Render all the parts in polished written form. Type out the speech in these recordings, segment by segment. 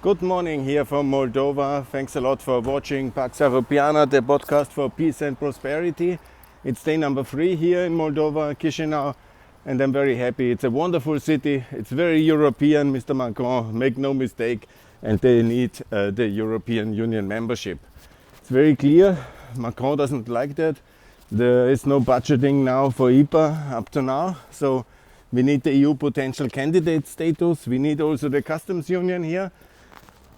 Good morning here from Moldova. Thanks a lot for watching Pax Europiana, the podcast for peace and prosperity. It's day number 3 here in Moldova, Chisinau, and I'm very happy. It's a wonderful city. It's very European, Mr. Macron, make no mistake, and they need the European Union membership. It's very clear, Macron doesn't like that. There is no budgeting now for IPA up to now, so we need the EU potential candidate status. We need also the customs union here.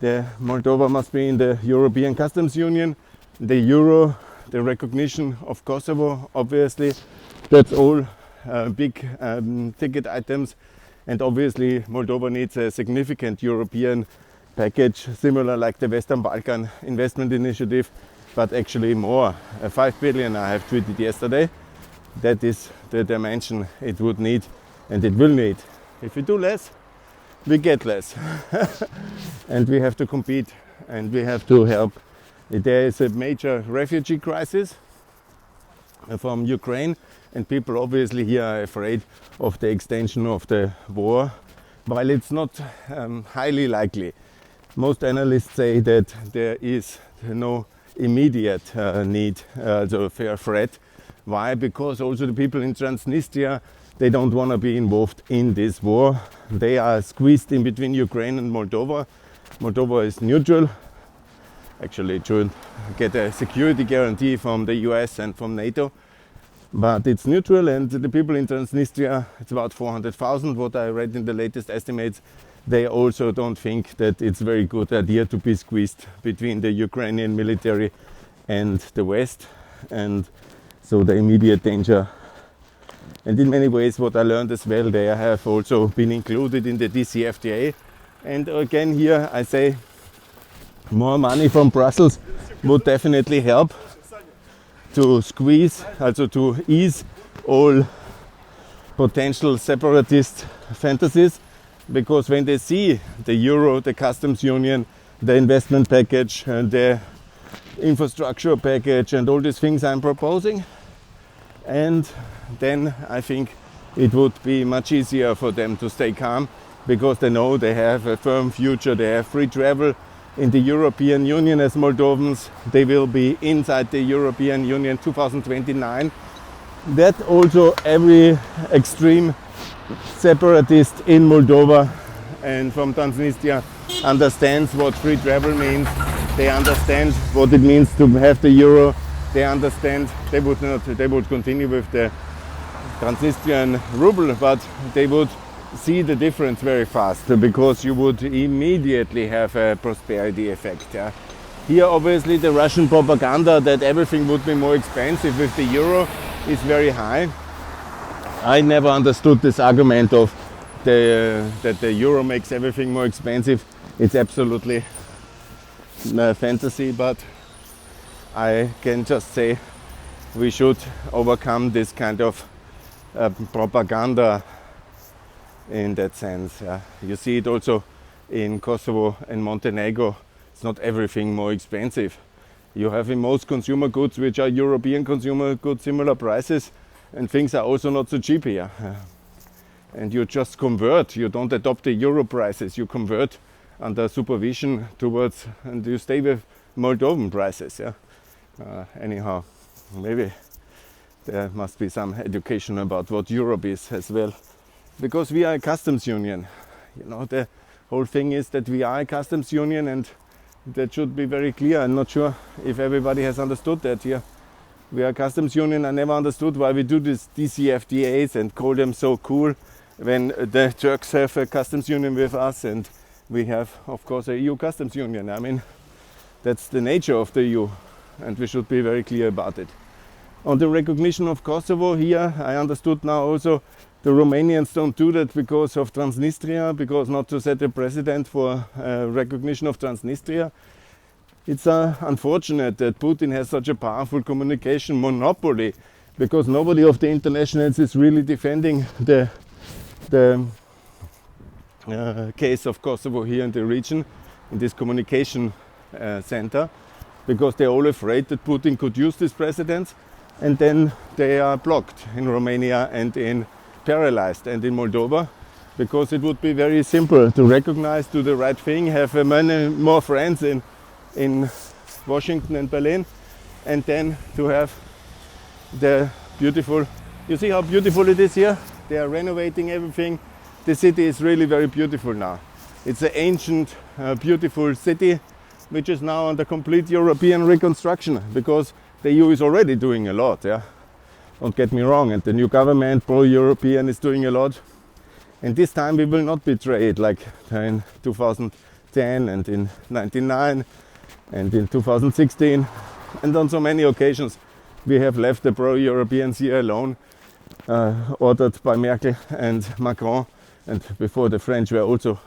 The Moldova must be in the European Customs Union, the Euro, the recognition of Kosovo, obviously. That's all big ticket items. And obviously Moldova needs a significant European package, similar like the Western Balkan Investment Initiative, but actually more. 5 billion I have tweeted yesterday. That is the dimension it would need and it will need. If we do less, we get less. And we have to compete and we have to help. There is a major refugee crisis from Ukraine, and people obviously here are afraid of the extension of the war, while it's not highly likely. Most analysts say that there is no immediate need, so fair threat. Why? Because also the people in Transnistria, they don't want to be involved in this war. They are squeezed in between Ukraine and Moldova. Moldova is neutral. Actually, it should get a security guarantee from the US and from NATO. But it's neutral, and the people in Transnistria, it's about 400,000, what I read in the latest estimates. They also don't think that it's a very good idea to be squeezed between the Ukrainian military and the West. And so the immediate danger. And in many ways, what I learned as well, they have also been included in the DCFTA. And again, here I say more money from Brussels would definitely help to squeeze, also to ease all potential separatist fantasies. Because when they see the Euro, the customs union, the investment package, and the infrastructure package, and all these things I'm proposing, and then I think it would be much easier for them to stay calm, because they know they have a firm future, they have free travel in the European Union as Moldovans. They will be inside the European Union 2029. That also every extreme separatist in Moldova and from Transnistria understands what free travel means. They understand what it means to have the Euro. They understand they would continue with the Transnistrian ruble, but they would see the difference very fast, because you would immediately have a prosperity effect. Yeah? Here obviously the Russian propaganda that everything would be more expensive with the Euro is very high. I never understood this argument of that the Euro makes everything more expensive. It's absolutely fantasy, but I can just say we should overcome this kind of propaganda in that sense. Yeah. You see it also in Kosovo and Montenegro. It's not everything more expensive. You have in most consumer goods, which are European consumer goods, similar prices, and things are also not so cheap here. And you just convert, you don't adopt the Euro prices, you convert under supervision towards, and you stay with Moldovan prices. Yeah. Anyhow, maybe there must be some education about what Europe is as well. Because we are a customs union. You know, the whole thing is that we are a customs union, and that should be very clear. I'm not sure if everybody has understood that here. We are a customs union. I never understood why we do these DCFTAs and call them so cool when the Turks have a customs union with us, and we have, of course, a EU customs union. I mean, that's the nature of the EU, and we should be very clear about it. On the recognition of Kosovo here, I understood now also the Romanians don't do that because of Transnistria, because not to set a precedent for recognition of Transnistria. It's unfortunate that Putin has such a powerful communication monopoly, because nobody of the internationals is really defending the case of Kosovo here in the region, in this communication center, because they're all afraid that Putin could use this precedent, and then they are blocked in Romania and in paralyzed. And in Moldova, because it would be very simple to recognize, do the right thing, have many more friends in Washington and Berlin, and then to have the beautiful, you see how beautiful it is here? They are renovating everything. The city is really very beautiful now. It's an ancient, beautiful city, which is now under complete European reconstruction, because the EU is already doing a lot, yeah? Don't get me wrong, and the new government, pro-European, is doing a lot. And this time we will not betray it like in 2010 and in 1999 and in 2016. And on so many occasions we have left the pro-Europeans here alone, ordered by Merkel and Macron. And before, the French were also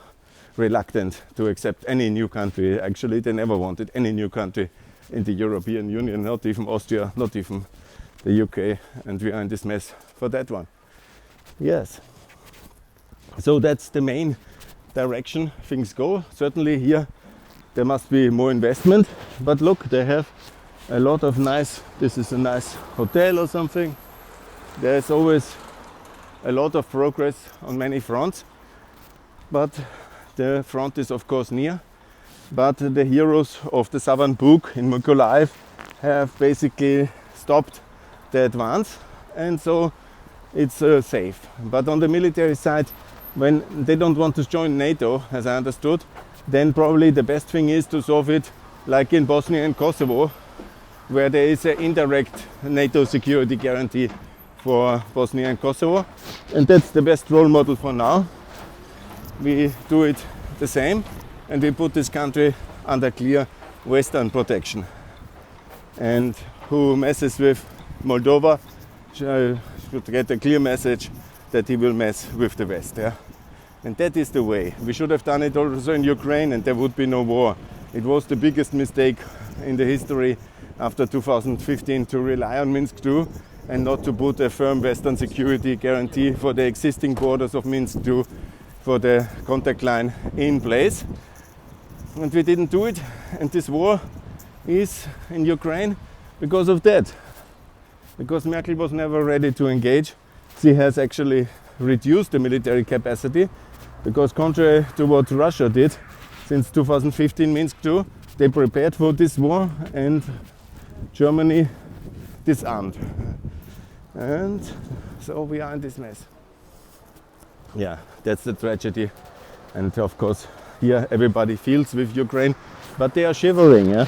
reluctant to accept any new country. Actually, they never wanted any new country in the European Union, not even Austria, not even the UK, and we are in this mess for that one. Yes. So that's the main direction things go. Certainly here there must be more investment, but look, they have a lot of nice, this is a nice hotel or something. There's always a lot of progress on many fronts, but the front is of course near. But the heroes of the Southern Bug in Mykolaiv have basically stopped the advance, and so it's safe. But on the military side, when they don't want to join NATO, as I understood, then probably the best thing is to solve it like in Bosnia and Kosovo, where there is an indirect NATO security guarantee for Bosnia and Kosovo, and that's the best role model for now. We do it the same, and we put this country under clear Western protection. And who messes with Moldova should get a clear message that he will mess with the West. Yeah? And that is the way. We should have done it also in Ukraine, and there would be no war. It was the biggest mistake in the history after 2015 to rely on Minsk II and not to put a firm Western security guarantee for the existing borders of Minsk II, for the contact line in place. And we didn't do it, and this war is in Ukraine because of that. Because Merkel was never ready to engage. She has actually reduced the military capacity, because contrary to what Russia did since 2015 Minsk II, they prepared for this war and Germany disarmed. And so we are in this mess. Yeah, that's the tragedy. And of course, here everybody feels with Ukraine, but they are shivering. Yeah?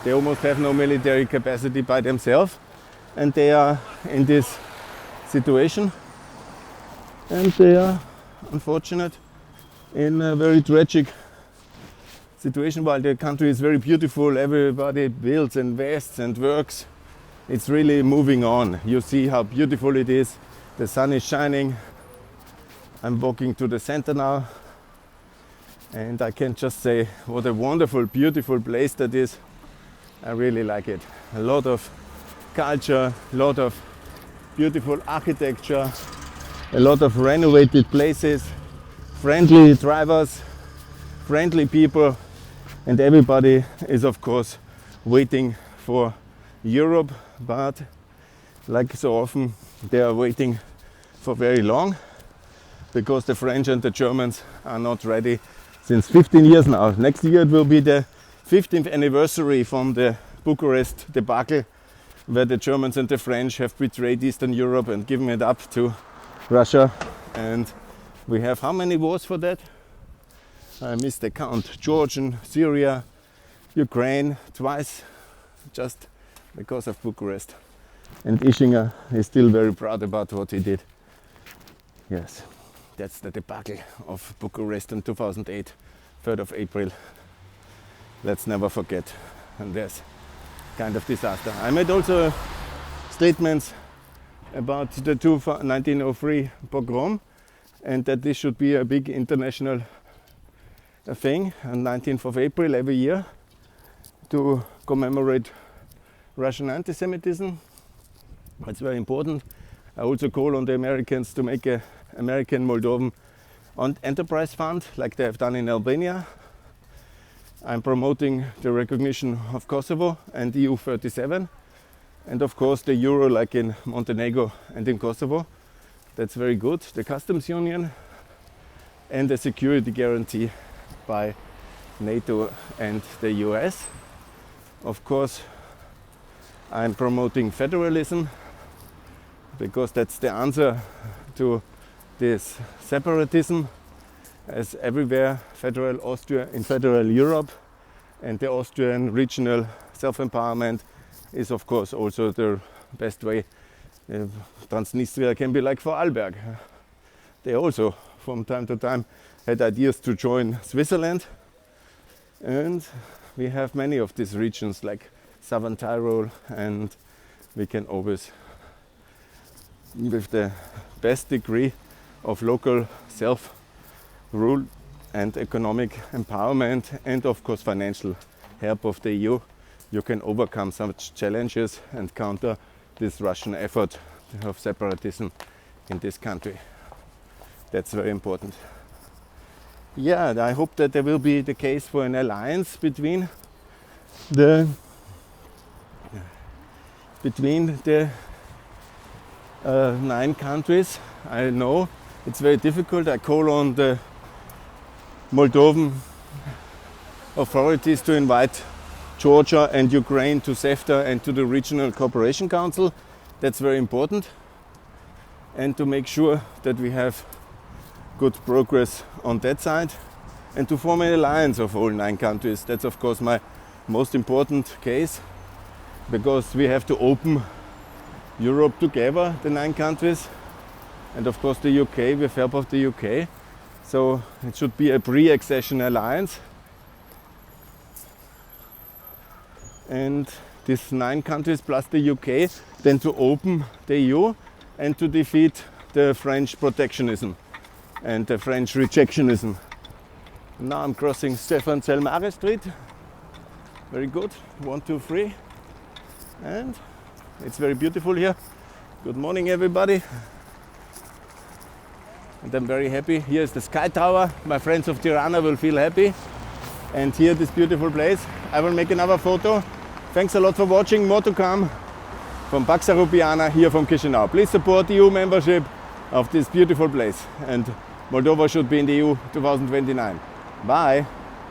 They almost have no military capacity by themselves, and they are in this situation, and they are unfortunate in a very tragic situation. While the country is very beautiful, everybody builds and invests and works, it's really moving on. You see how beautiful it is. The sun is shining. I'm walking to the center now, and I can just say what a wonderful, beautiful place that is. I really like it. A lot of culture, a lot of beautiful architecture, a lot of renovated places, friendly drivers, friendly people, and everybody is of course waiting for Europe, but like so often they are waiting for very long, because the French and the Germans are not ready since 15 years now. Next year it will be the 15th anniversary from the Bucharest debacle, where the Germans and the French have betrayed Eastern Europe and given it up to Russia. And we have how many wars for that? I missed the count. Georgian, Syria, Ukraine, twice, just because of Bucharest. And Ischinger is still very proud about what he did. Yes, that's the debacle of Bucharest in 2008, 3rd of April. Let's never forget. And there's kind of disaster. I made also statements about the 1903 pogrom, and that this should be a big international thing on 19th of April every year to commemorate Russian anti-Semitism. It's very important. I also call on the Americans to make an American Moldovan enterprise fund like they have done in Albania. I'm promoting the recognition of Kosovo and EU37, and of course the euro like in Montenegro and in Kosovo. That's very good. The customs union, and a security guarantee by NATO and the US. Of course, I'm promoting federalism because that's the answer to this separatism, as everywhere federal Austria in federal Europe, and the Austrian regional self-empowerment is of course also the best way. Transnistria can be like Vorarlberg. They also from time to time had ideas to join Switzerland, and we have many of these regions like Southern Tyrol, and we can always, with the best degree of local self-rule and economic empowerment, and of course financial help of the EU, you can overcome such challenges and counter this Russian effort of separatism in this country. That's very important. Yeah, I hope that there will be the case for an alliance between the 9 countries. I know it's very difficult. I call on the Moldovan authorities to invite Georgia and Ukraine to CEFTA and to the Regional Cooperation Council. That's very important. And to make sure that we have good progress on that side, and to form an alliance of all 9 countries. That's of course my most important case, because we have to open Europe together, the 9 countries, and of course the UK, with help of the UK. So it should be a pre-accession alliance. And these 9 countries plus the UK, then to open the EU and to defeat the French protectionism and the French rejectionism. Now I'm crossing Stefan Zelmare Street. Very good. 1, 2, 3. And it's very beautiful here. Good morning, everybody. And I'm very happy. Here is the Sky Tower. My friends of Tirana will feel happy. And here, this beautiful place. I will make another photo. Thanks a lot for watching. More to come from Pax Europiana here from Chisinau. Please support EU membership of this beautiful place. And Moldova should be in the EU 2029. Bye.